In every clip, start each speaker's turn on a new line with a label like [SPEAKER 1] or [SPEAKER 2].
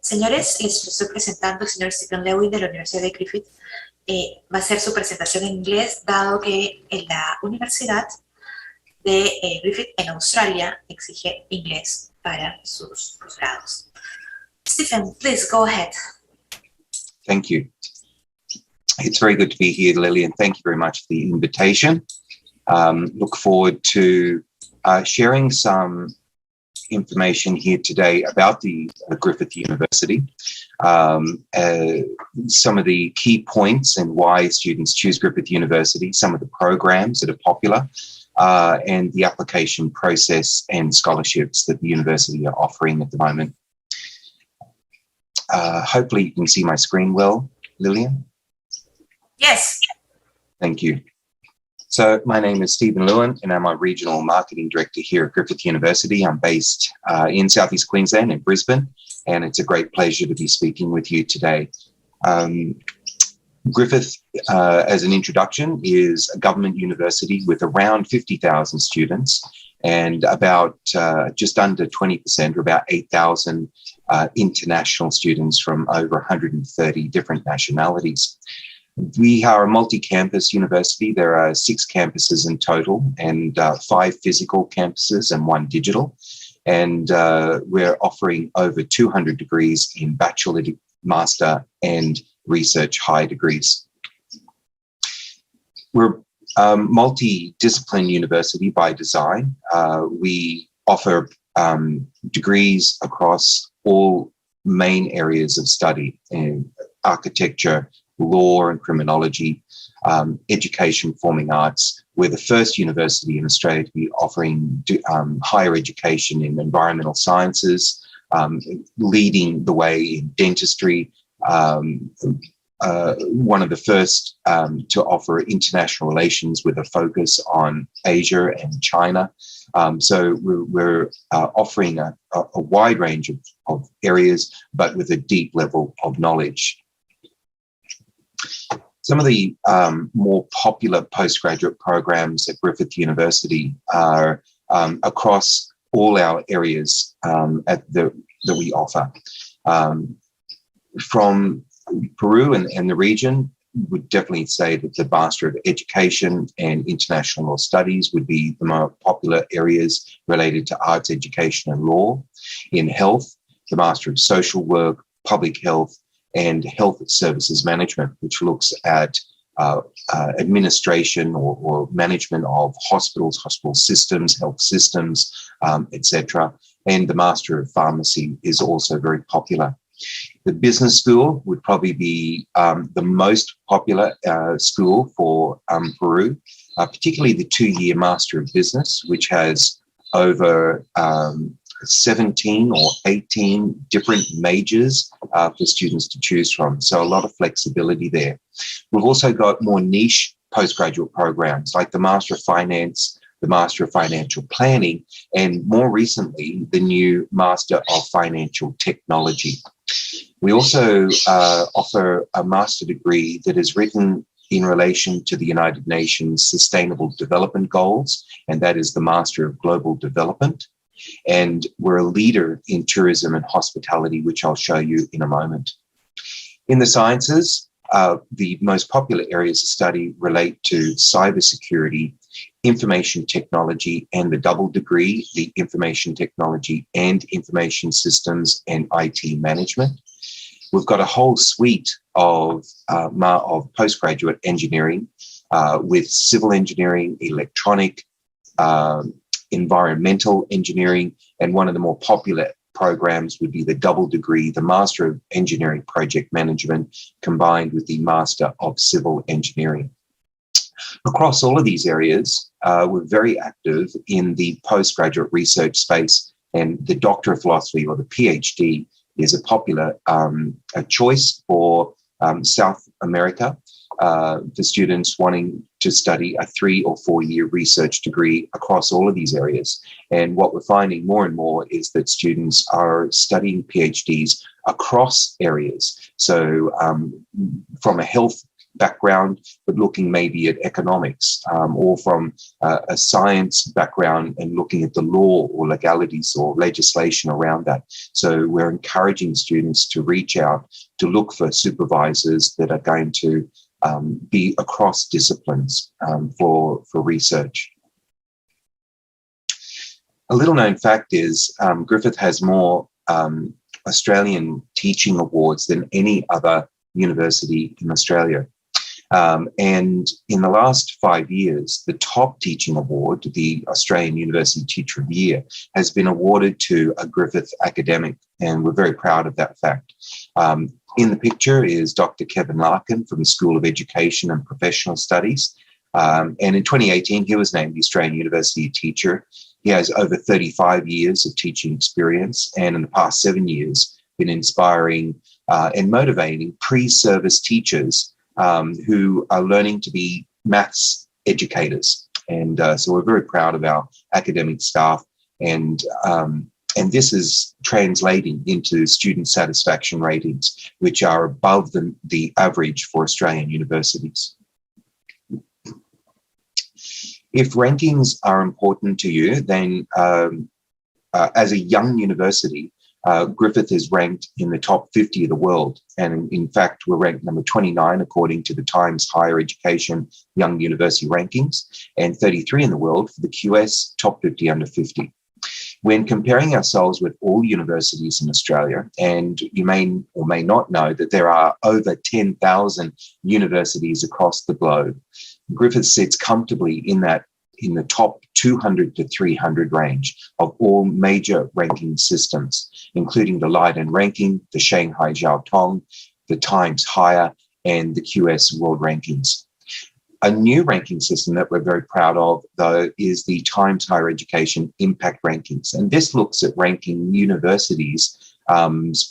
[SPEAKER 1] Señores, les estoy presentando al señor Stephen Lewin de la Universidad de Griffith. Va a hacer su presentación en inglés, dado que en la Universidad de Griffith en Australia exige inglés para sus posgrados. Stephen, please go ahead.
[SPEAKER 2] Thank you. It's very good to be here, Lillian. Thank you very much for the invitation. Look forward to sharing some information here today about the Griffith University, some of the key points and why students choose Griffith University, some of the programs that are popular, and the application process and scholarships that the university are offering at the moment. Hopefully you can see my screen well, Lillian.
[SPEAKER 1] Yes.
[SPEAKER 2] Thank you. So my name is Stephen Lewin and I'm a Regional Marketing Director here at Griffith University. I'm based in Southeast Queensland in Brisbane, and it's a great pleasure to be speaking with you today. Griffith, as an introduction, is a government university with around 50,000 students and about just under 20%, or about 8,000 international students from over 130 different nationalities. We are a multi-campus university. There are 6 campuses in total and 5 physical campuses and 1 digital. And we're offering over 200 degrees in bachelor, master and research high degrees. We're a multi-discipline university by design. We offer degrees across all main areas of study in architecture, law and criminology, education, performing arts. We're the first university in Australia to be offering higher education in environmental sciences, leading the way in dentistry, one of the first to offer international relations with a focus on Asia and China. So we're offering a wide range of areas, but with a deep level of knowledge. Some of the more popular postgraduate programs at Griffith University are across all our areas that we offer. From Peru and the region, would definitely say that the Master of Education and International Law Studies would be the more popular areas related to arts, education and law. In health, the Master of Social Work, Public Health, and Health Services Management, which looks at administration or management of hospitals, hospital systems, health systems, etc. And the Master of Pharmacy is also very popular. The business school would probably be the most popular school for Peru, particularly the 2-year Master of Business, which has over 17 or 18 different majors for students to choose from. So a lot of flexibility there. We've also got more niche postgraduate programs like the Master of Finance, the Master of Financial Planning, and more recently, the new Master of Financial Technology. We also offer a master degree that is written in relation to the United Nations Sustainable Development Goals, and that is the Master of Global Development. And we're a leader in tourism and hospitality, which I'll show you in a moment. In the sciences, the most popular areas of study relate to cybersecurity, information technology, and the double degree, the information technology and information systems and IT management. We've got a whole suite of postgraduate engineering with civil engineering, electronic, environmental engineering, and one of the more popular programs would be the double degree, the Master of Engineering Project Management, combined with the Master of Civil Engineering. Across all of these areas, we're very active in the postgraduate research space, and the Doctor of Philosophy or the PhD is a popular choice for South America, for students wanting to study a 3 or 4 year research degree across all of these areas. And what we're finding more and more is that students are studying PhDs across areas. So from a health background, but looking maybe at economics, or from a science background and looking at the law or legalities or legislation around that. So we're encouraging students to reach out to look for supervisors that are going to be across disciplines for research. A little known fact is Griffith has more Australian teaching awards than any other university in Australia. And in the last 5 years, the top teaching award, the Australian University Teacher of the Year, has been awarded to a Griffith academic, and we're very proud of that fact. In the picture is Dr. Kevin Larkin from the School of Education and Professional Studies. And in 2018, he was named the Australian University Teacher. He has over 35 years of teaching experience, and in the past 7 years, been inspiring and motivating pre-service teachers who are learning to be maths educators. And so we're very proud of our academic staff, and this is translating into student satisfaction ratings, which are above the average for Australian universities. If rankings are important to you, then as a young university, Griffith is ranked in the top 50 of the world. And in fact, we're ranked number 29 according to the Times Higher Education Young University Rankings, and 33 in the world for the QS Top 50 Under 50. When comparing ourselves with all universities in Australia, and you may or may not know that there are over 10,000 universities across the globe, Griffith sits comfortably in the top 200 to 300 range of all major ranking systems, including the Leiden ranking, the Shanghai Jiao Tong, the Times Higher, and the QS World Rankings. A new ranking system that we're very proud of, though, is the Times Higher Education Impact Rankings. And this looks at ranking universities'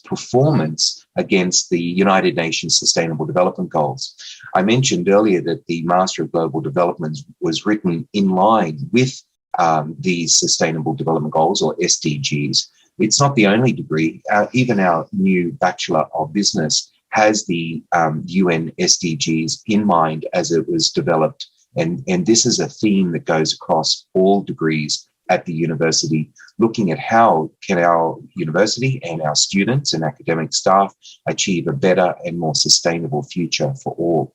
[SPEAKER 2] performance against the United Nations Sustainable Development Goals. I mentioned earlier that the Master of Global Development was written in line with these Sustainable Development Goals, or SDGs. It's not the only degree. Even our new Bachelor of Business has the UN SDGs in mind as it was developed. And this is a theme that goes across all degrees at the university, looking at how can our university and our students and academic staff achieve a better and more sustainable future for all.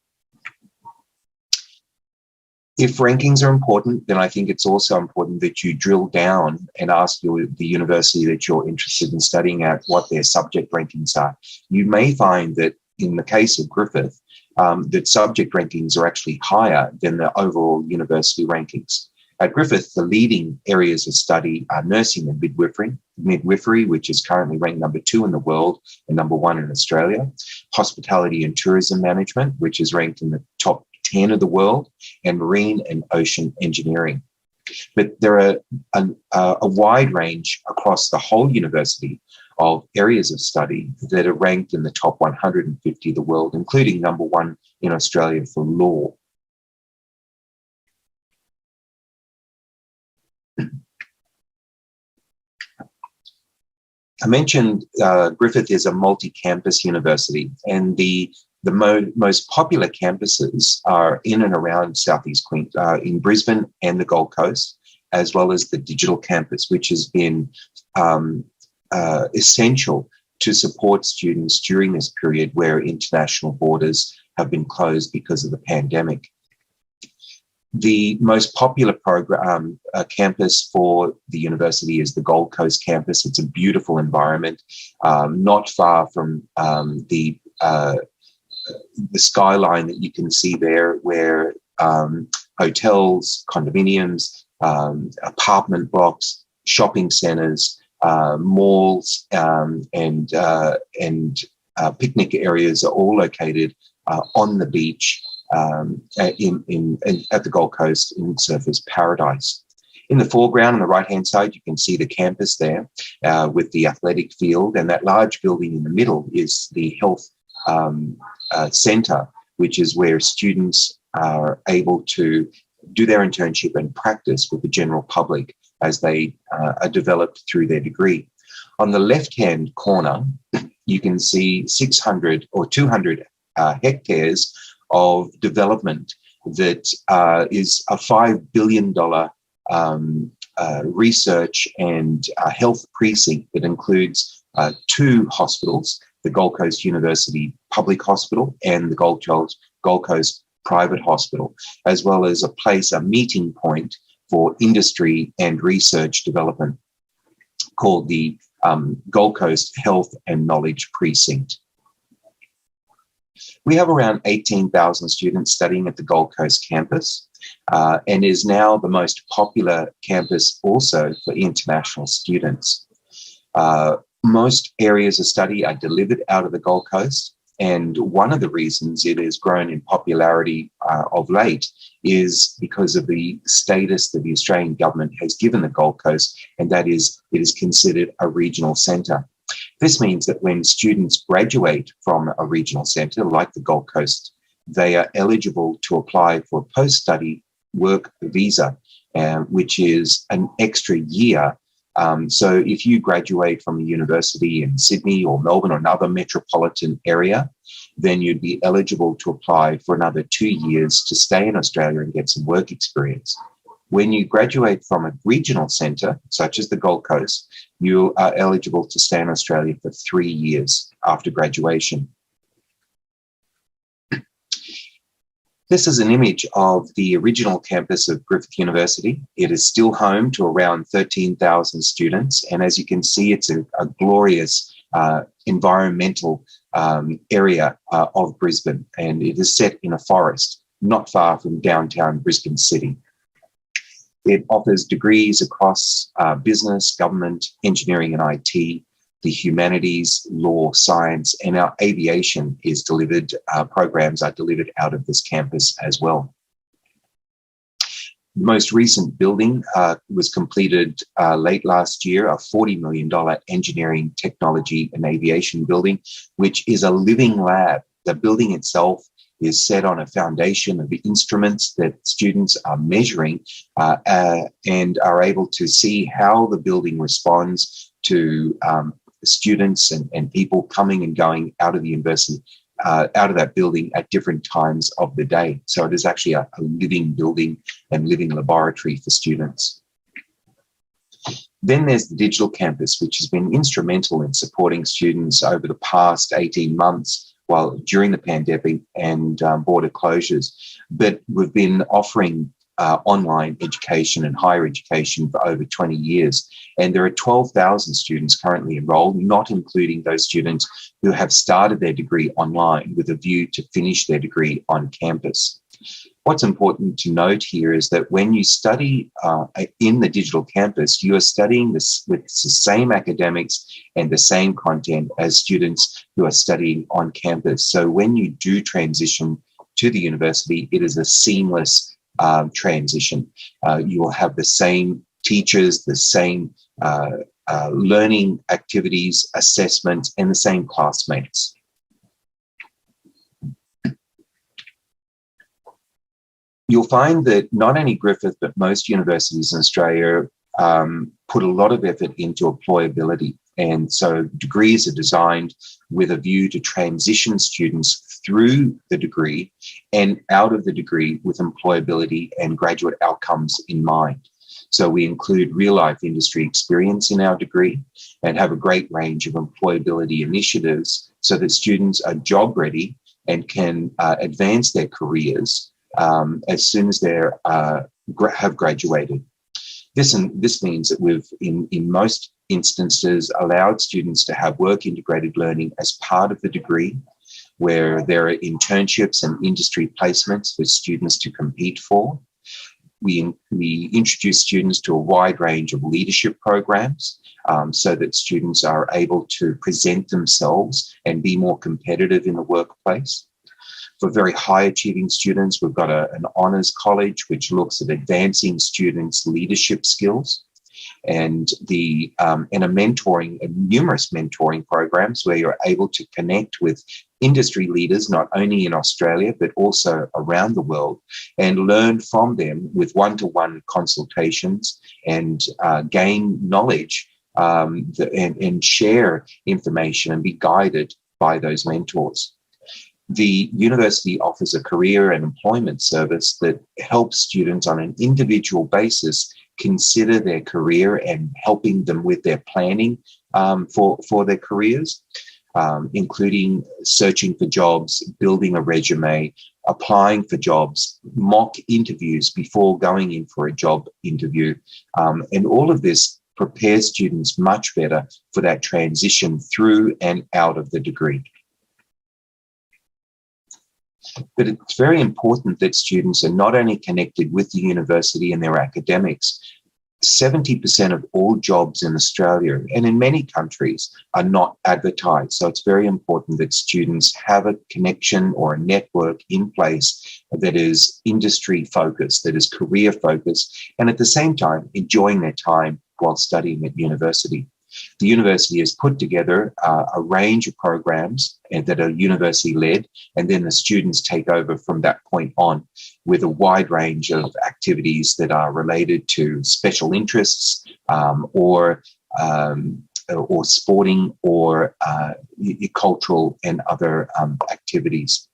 [SPEAKER 2] If rankings are important, then I think it's also important that you drill down and ask the university that you're interested in studying at what their subject rankings are. You may find that in the case of Griffith, that subject rankings are actually higher than the overall university rankings. At Griffith, the leading areas of study are nursing and midwifery, which is currently ranked number 2 in the world and number 1 in Australia, hospitality and tourism management, which is ranked in the top 10 of the world, and marine and ocean engineering. But there are a wide range across the whole university of areas of study that are ranked in the top 150 of the world, including number 1 in Australia for law. I mentioned Griffith is a multi-campus university, and the most popular campuses are in and around Southeast Queensland, in Brisbane and the Gold Coast, as well as the digital campus, which has been essential to support students during this period where international borders have been closed because of the pandemic. The most popular program campus for the university is the Gold Coast campus. It's a beautiful environment, not far from the skyline that you can see there, where hotels, condominiums, apartment blocks, shopping centres, malls, and picnic areas are all located on the beach at the Gold Coast in Surfers Paradise. In the foreground on the right-hand side, you can see the campus there with the athletic field, and that large building in the middle is the health centre, which is where students are able to do their internship and practice with the general public as they are developed through their degree. On the left-hand corner, you can see 600 or 200 hectares of development that is a $5 billion research and health precinct that includes 2 hospitals, the Gold Coast University Public Hospital and the Gold Coast Private Hospital, as well as a meeting point for industry and research development called the Gold Coast Health and Knowledge Precinct. We have around 18,000 students studying at the Gold Coast campus and is now the most popular campus also for international students. Most areas of study are delivered out of the Gold Coast, and one of the reasons it has grown in popularity of late is because of the status that the Australian government has given the Gold Coast, and that is it is considered a regional centre. This means that when students graduate from a regional centre like the Gold Coast, they are eligible to apply for a post-study work visa, which is an extra year. So if you graduate from a university in Sydney or Melbourne or another metropolitan area, then you'd be eligible to apply for another 2 years to stay in Australia and get some work experience. When you graduate from a regional centre, such as the Gold Coast, you are eligible to stay in Australia for 3 years after graduation. This is an image of the original campus of Griffith University. It is still home to around 13,000 students. And as you can see, it's a glorious environmental area of Brisbane. And it is set in a forest, not far from downtown Brisbane City. It offers degrees across business, government, engineering and IT, the humanities, law, science, and our aviation is delivered, programs are delivered out of this campus as well. The most recent building was completed late last year, a $40 million engineering, technology and aviation building, which is a living lab. The building itself is set on a foundation of the instruments that students are measuring and are able to see how the building responds to students and people coming and going out of the university, out of that building at different times of the day. So it is actually a living building and living laboratory for students. Then there's the digital campus, which has been instrumental in supporting students over the past 18 months while during the pandemic and border closures. But we've been offering online education and higher education for over 20 years. And there are 12,000 students currently enrolled, not including those students who have started their degree online with a view to finish their degree on campus. What's important to note here is that when you study in the digital campus, you are studying this with the same academics and the same content as students who are studying on campus. So when you do transition to the university, it is a seamless transition. You will have the same teachers, the same learning activities, assessments, and the same classmates. You'll find that not only Griffith, but most universities in Australia put a lot of effort into employability. And so degrees are designed with a view to transition students through the degree and out of the degree with employability and graduate outcomes in mind. So we include real-life industry experience in our degree and have a great range of employability initiatives so that students are job ready and can advance their careers as soon as they have graduated. This means that we've, in most instances, allowed students to have work integrated learning as part of the degree, where there are internships and industry placements for students to compete for. We introduce students to a wide range of leadership programs so that students are able to present themselves and be more competitive in the workplace. For very high achieving students, we've got an honours college, which looks at advancing students' leadership skills, and numerous mentoring programs where you're able to connect with industry leaders, not only in Australia, but also around the world, and learn from them with one-to-one consultations and gain knowledge and share information and be guided by those mentors. The university offers a career and employment service that helps students on an individual basis consider their career and helping them with their planning for their careers, including searching for jobs, building a resume, applying for jobs, mock interviews before going in for a job interview. And all of this prepares students much better for that transition through and out of the degree. But it's very important that students are not only connected with the university and their academics. 70% of all jobs in Australia and in many countries are not advertised. So it's very important that students have a connection or a network in place that is industry focused, that is career focused, and at the same time enjoying their time while studying at university. The university has put together a range of programs that are university-led, and then the students take over from that point on with a wide range of activities that are related to special interests or sporting or cultural and other activities.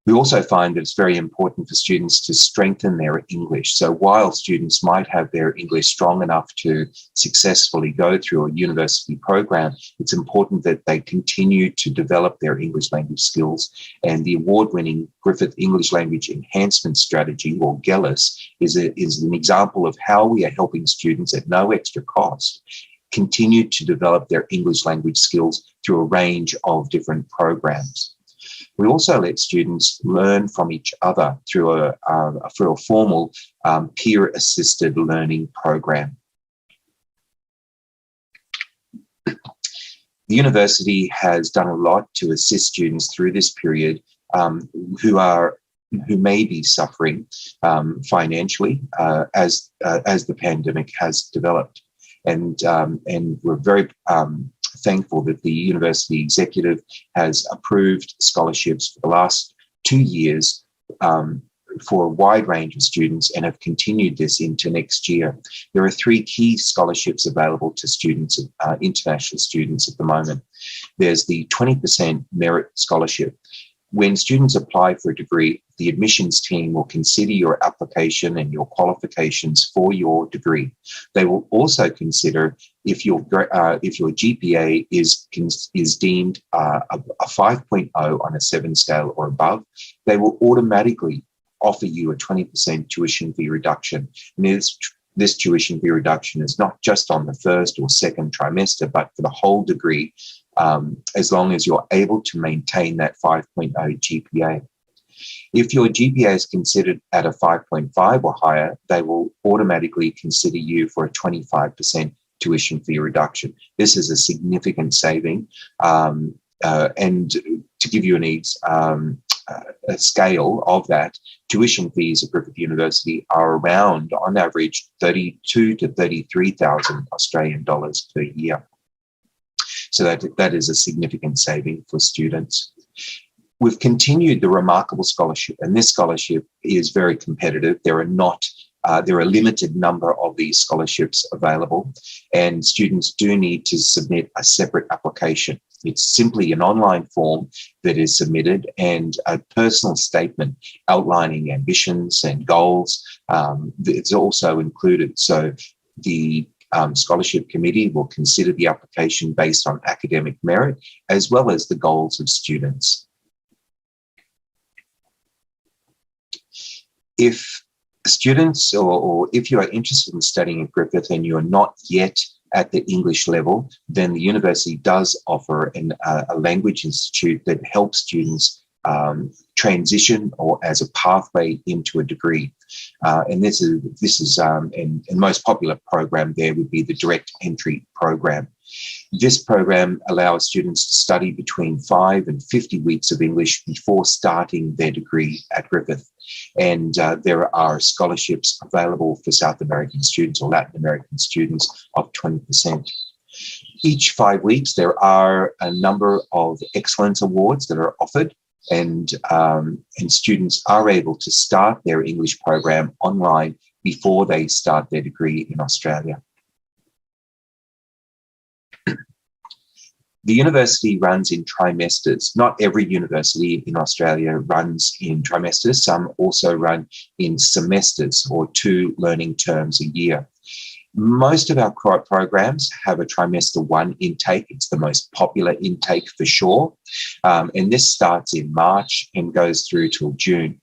[SPEAKER 2] We also find that it's very important for students to strengthen their English. So while students might have their English strong enough to successfully go through a university program, it's important that they continue to develop their English language skills. And the award-winning Griffith English Language Enhancement Strategy, or GELIS, is an example of how we are helping students at no extra cost continue to develop their English language skills through a range of different programs. We also let students learn from each other through a formal peer-assisted learning program. The university has done a lot to assist students through this period who may be suffering financially as the pandemic has developed, and we're very thankful that the university executive has approved scholarships for the last 2 years for a wide range of students and have continued this into next year. There are 3 key scholarships available to students, international students at the moment. There's the 20% merit scholarship. When students apply for a degree, the admissions team will consider your application and your qualifications for your degree. They will also consider if your GPA is deemed a 5.0 on a 7 scale or above. They will automatically offer you a 20% tuition fee reduction. And this tuition fee reduction is not just on the first or second trimester, but for the whole degree, as long as you're able to maintain that 5.0 GPA. If your GPA is considered at a 5.5 or higher, they will automatically consider you for a 25% tuition fee reduction. This is a significant saving. And to give you a scale of that, tuition fees at Griffith University are around, on average, 32 to 33,000 Australian dollars per year. So that is a significant saving for students. We've continued the Remarkable Scholarship, and this scholarship is very competitive. There are a limited number of these scholarships available, and students do need to submit a separate application. It's simply an online form that is submitted and a personal statement outlining ambitions and goals. It's also included. So the scholarship committee will consider the application based on academic merit as well as the goals of students. If students or if you are interested in studying at Griffith and you are not yet at the English level, then the university does offer a language institute that helps students transition or as a pathway into a degree. And this is and most popular program there would be the Direct Entry program. This program allows students to study between 5 and 50 weeks of English before starting their degree at Griffith. And there are scholarships available for South American students or Latin American students of 20%. Each 5 weeks, there are a number of excellence awards that are offered, and students are able to start their English program online before they start their degree in Australia. The university runs in trimesters. Not every university in Australia runs in trimesters. Some also run in semesters, or 2 learning terms a year. Most of our programs have a trimester 1 intake. It's the most popular intake for sure. And this starts in March and goes through till June.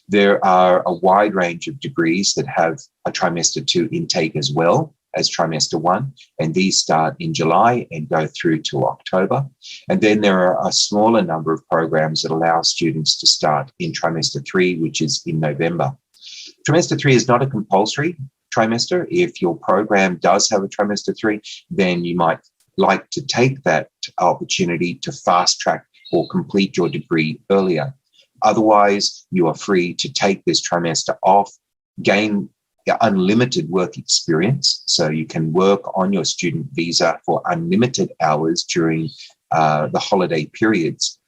[SPEAKER 2] There are a wide range of degrees that have a trimester 2 intake as well as trimester 1, and these start in July and go through till October. And then there are a smaller number of programs that allow students to start in trimester 3, which is in November. Trimester 3 is not a compulsory trimester. If your program does have a trimester 3, then you might like to take that opportunity to fast track or complete your degree earlier. Otherwise, you are free to take this trimester off, gain unlimited work experience, so you can work on your student visa for unlimited hours during the holiday periods.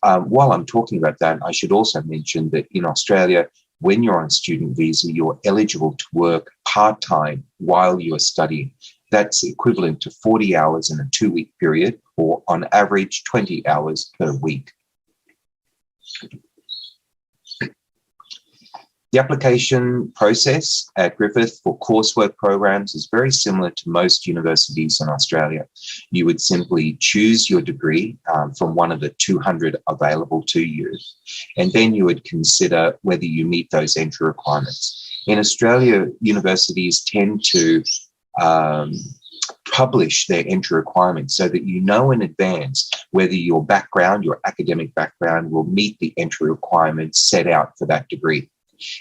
[SPEAKER 2] While I'm talking about that, I should also mention that in Australia, when you're on student visa, you're eligible to work part-time while you are studying. That's equivalent to 40 hours in a 2-week period, or on average 20 hours per week. The application process at Griffith for coursework programs is very similar to most universities in Australia. You would simply choose your degree from one of the 200 available to you, and then you would consider whether you meet those entry requirements. In Australia, universities tend to publish their entry requirements so that you know in advance whether your background, your academic background, will meet the entry requirements set out for that degree.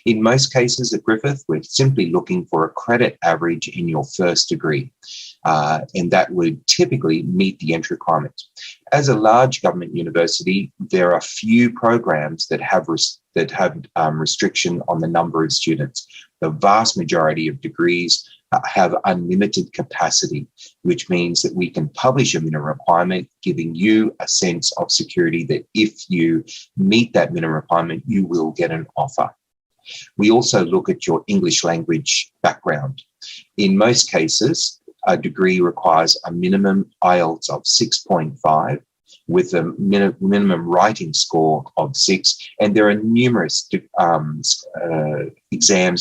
[SPEAKER 2] In most cases at Griffith, we're simply looking for a credit average in your first degree, and that would typically meet the entry requirements. As a large government university, there are few programs that have restriction on the number of students. The vast majority of degrees have unlimited capacity, which means that we can publish a minimum requirement, giving you a sense of security that if you meet that minimum requirement, you will get an offer. We also look at your English language background. In most cases, a degree requires a minimum IELTS of 6.5 with a minimum writing score of 6. And there are numerous exams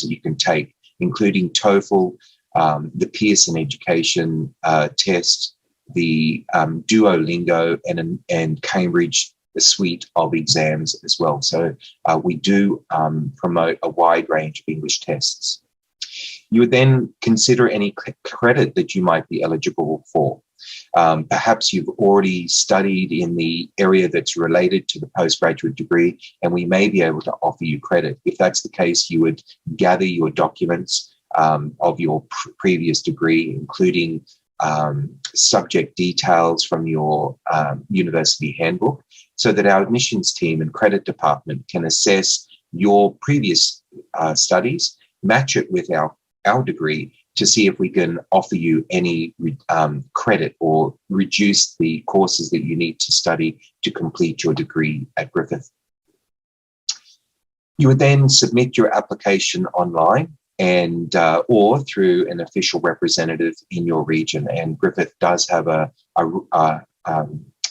[SPEAKER 2] that you can take, including TOEFL, the Pearson Education test, the Duolingo, and Cambridge, the suite of exams as well. So we do promote a wide range of English tests. You would then consider any credit that you might be eligible for. Perhaps you've already studied in the area that's related to the postgraduate degree, and we may be able to offer you credit. If that's the case, you would gather your documents of your previous degree, including subject details from your university handbook, so that our admissions team and credit department can assess your previous studies, match it with our degree to see if we can offer you any credit or reduce the courses that you need to study to complete your degree at Griffith. You would then submit your application online and or through an official representative in your region. And Griffith does have a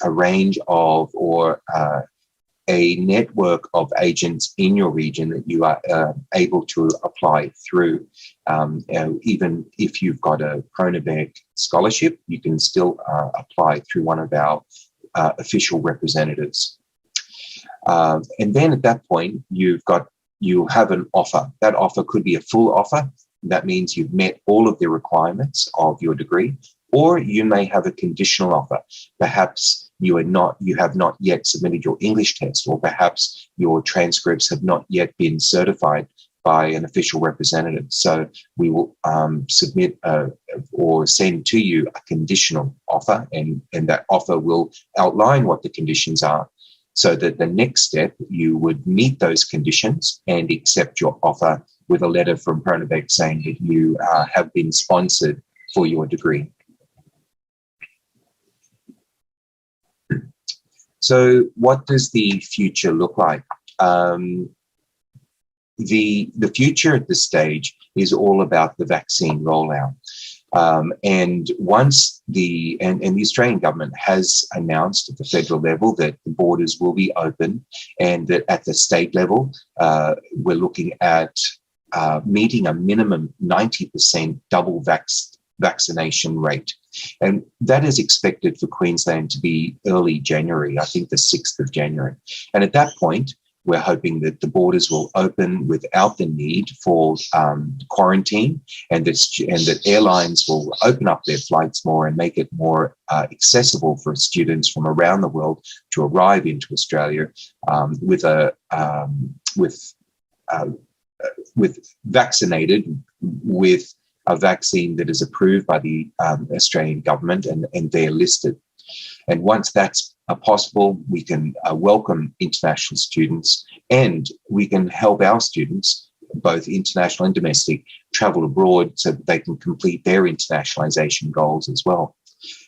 [SPEAKER 2] range of a network of agents in your region that you are able to apply through. Even if you've got a Pronabec scholarship, you can still apply through one of our official representatives. And then at that point, you have an offer. That offer could be a full offer. That means you've met all of the requirements of your degree, or you may have a conditional offer. Perhaps you have not yet submitted your English test, or perhaps your transcripts have not yet been certified by an official representative. So we will submit or send to you a conditional offer, and that offer will outline what the conditions are, so that the next step, you would meet those conditions and accept your offer with a letter from Pronabec saying that you have been sponsored for your degree. So what does the future look like? The future at this stage is all about the vaccine rollout. And once the Australian government has announced at the federal level that the borders will be open, and that at the state level, we're looking at meeting a minimum 90% double vaccination rate. And that is expected for Queensland to be early January, I think the 6th of January. And at that point, we're hoping that the borders will open without the need for quarantine, and that airlines will open up their flights more and make it more accessible for students from around the world to arrive into Australia with vaccinated with a vaccine that is approved by the Australian government and they're listed. And once that's possible, we can welcome international students, and we can help our students, both international and domestic, travel abroad so that they can complete their internationalization goals as well.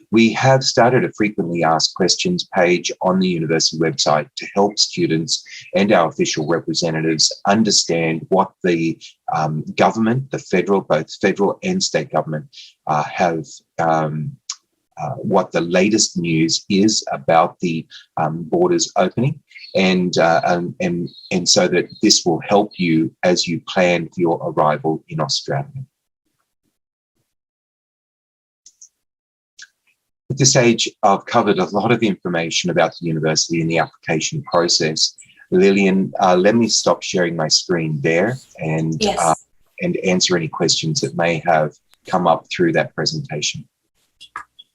[SPEAKER 2] We have started a frequently asked questions page on the university website to help students and our official representatives understand what the government, both federal and state government, what the latest news is about the borders opening, and so that this will help you as you plan for your arrival in Australia. At this stage, I've covered a lot of information about the university and the application process. Lillian, let me stop sharing my screen there and answer any questions that may have come up through that presentation.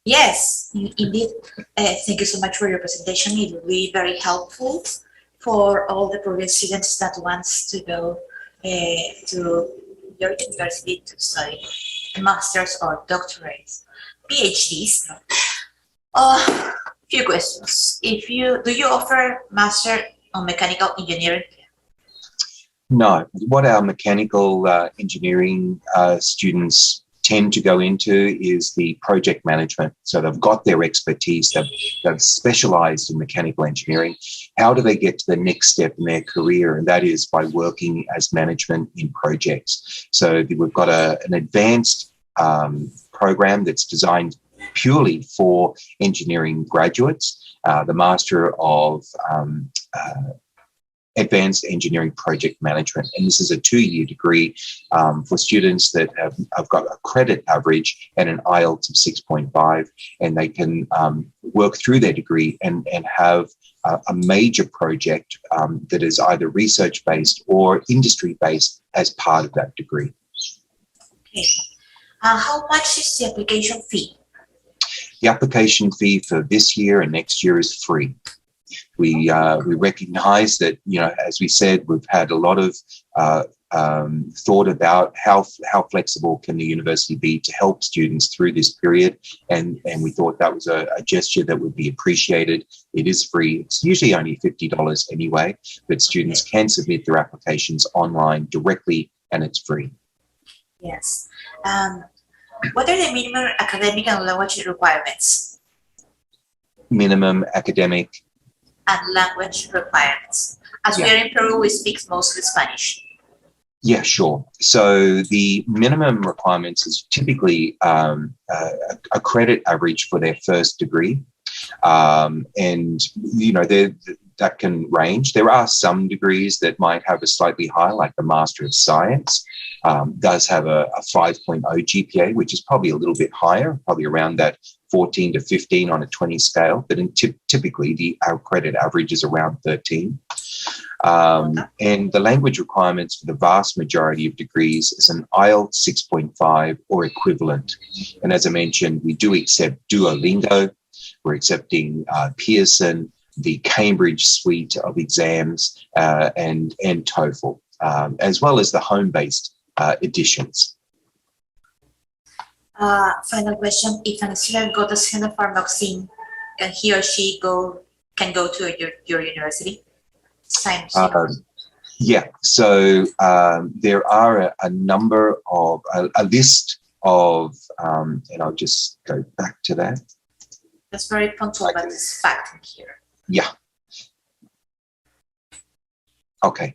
[SPEAKER 1] Yes, indeed. Thank you so much for your presentation. It will be very helpful for all the program students that wants to go to your university to study masters or doctorates, PhDs. Few questions. Do you offer master on mechanical engineering?
[SPEAKER 2] No. What our mechanical engineering students tend to go into is the project management. So they've got their expertise, they've specialized in mechanical engineering. How do they get to the next step in their career? And that is by working as management in projects. So we've got an advanced program that's designed purely for engineering graduates, the Master of Advanced Engineering Project Management. And this is a 2-year degree for students that have got a credit average and an IELTS of 6.5, and they can work through their degree and have a major project that is either research-based or industry-based as part of that degree.
[SPEAKER 1] Okay. How much is the application fee?
[SPEAKER 2] The application fee for this year and next year is free. We recognise that, as we said, we've had a lot of thought about how flexible can the university be to help students through this period, and we thought that was a gesture that would be appreciated. It is free. It's usually only $50 anyway, but students can submit their applications online directly, and it's free.
[SPEAKER 1] Yes. What are the minimum academic and language requirements?
[SPEAKER 2] Minimum academic
[SPEAKER 1] and language requirements. As we are in Peru, we speak mostly Spanish.
[SPEAKER 2] Yeah, sure. So the minimum requirements is typically a credit average for their first degree. And, that can range. There are some degrees that might have a slightly higher, like the Master of Science does have a 5.0 GPA, which is probably a little bit higher, probably around that 14 to 15 on a 20 scale. But typically, our credit average is around 13. And the language requirements for the vast majority of degrees is an IELTS 6.5 or equivalent. And as I mentioned, we do accept Duolingo. We're accepting Pearson, the Cambridge suite of exams, and TOEFL, as well as the home-based editions.
[SPEAKER 1] Final question: if a student got a Sinopharm vaccine, can he or she go to your university?
[SPEAKER 2] Yeah. So there are a number of a list of, and I'll just go back to that.
[SPEAKER 1] That's very punctual, but it's fact in here.
[SPEAKER 2] Yeah. Okay.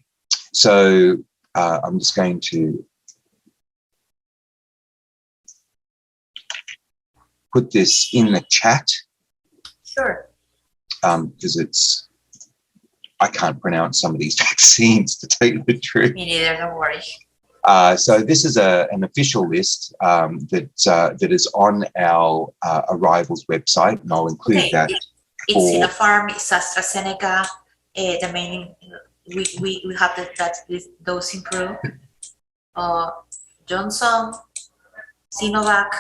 [SPEAKER 2] So I'm just going to put this in the chat
[SPEAKER 1] Sure.
[SPEAKER 2] because I can't pronounce some of these vaccines, to tell you the truth.
[SPEAKER 1] Me neither, don't worry.
[SPEAKER 2] So this is an official list that is on our arrivals website, and I'll include that.
[SPEAKER 1] It's Sinopharm, it's AstraZeneca. The main we have those in Peru. Johnson, Sinovac.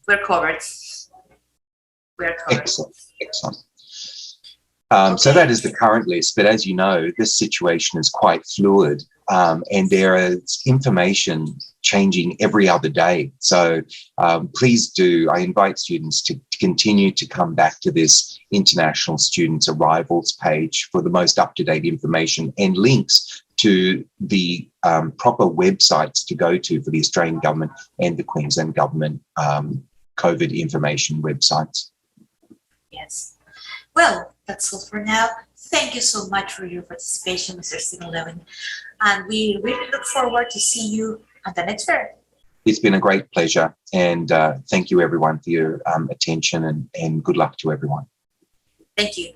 [SPEAKER 1] We're covered.
[SPEAKER 2] Excellent. So that is the current list, but as you know, this situation is quite fluid, and there is information changing every other day. So please I invite students to continue to come back to this International Students Arrivals page for the most up-to-date information and links to the proper websites to go to for the Australian government and the Queensland government COVID information websites.
[SPEAKER 1] Yes. Well, that's all for now. Thank you so much for your participation, Mr. Stephen Lewin. And we really look forward to see you at the next fair.
[SPEAKER 2] It's been a great pleasure. And thank you, everyone, for your attention, and good luck to everyone.
[SPEAKER 1] Thank you.